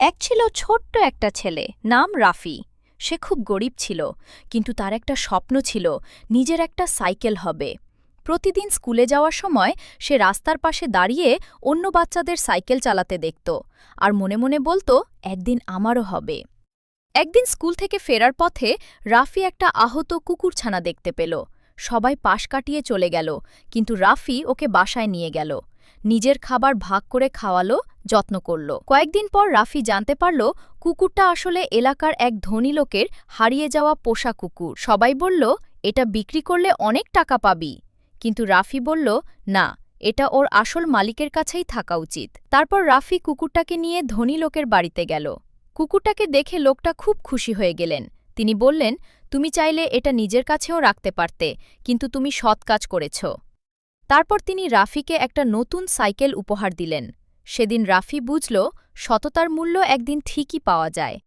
এক ছিল ছোট্ট একটা ছেলে, নাম রাফি। সে খুব গরিব ছিল, কিন্তু তার একটা স্বপ্ন ছিল নিজের একটা সাইকেল হবে। প্রতিদিন স্কুলে যাওয়ার সময় সে রাস্তার পাশে দাঁড়িয়ে অন্য বাচ্চাদের সাইকেল চালাতে দেখত, আর মনে মনে বলতো একদিন আমারও হবে। একদিন স্কুল থেকে ফেরার পথে রাফি একটা আহত কুকুরছানা দেখতে পেল। সবাই পাশ কাটিয়ে চলে গেল, কিন্তু রাফি ওকে বাসায় নিয়ে গেল। নিজের খাবার ভাগ করে খাওয়ালো, যত্ন করল। কয়েকদিন পর রাফি জানতে পারল কুকুরটা আসলে এলাকার এক ধনী লোকের হারিয়ে যাওয়া পোষা কুকুর। সবাই বলল, এটা বিক্রি করলে অনেক টাকা পাবি। কিন্তু রাফি বলল, না, এটা ওর আসল মালিকের কাছেই থাকা উচিত। তারপর রাফি কুকুরটাকে নিয়ে ধনী লোকের বাড়িতে গেল। কুকুরটাকে দেখে লোকটা খুব খুশি হয়ে গেলেন। তিনি বললেন, তুমি চাইলে এটা নিজের কাছেও রাখতে পারতে, কিন্তু তুমি সৎ কাজ করেছ। তারপর তিনি রাফিকে একটা নতুন সাইকেল উপহার দিলেন। সেদিন রাফি বুঝল, সততার মূল্য একদিন ঠিকই পাওয়া যায়।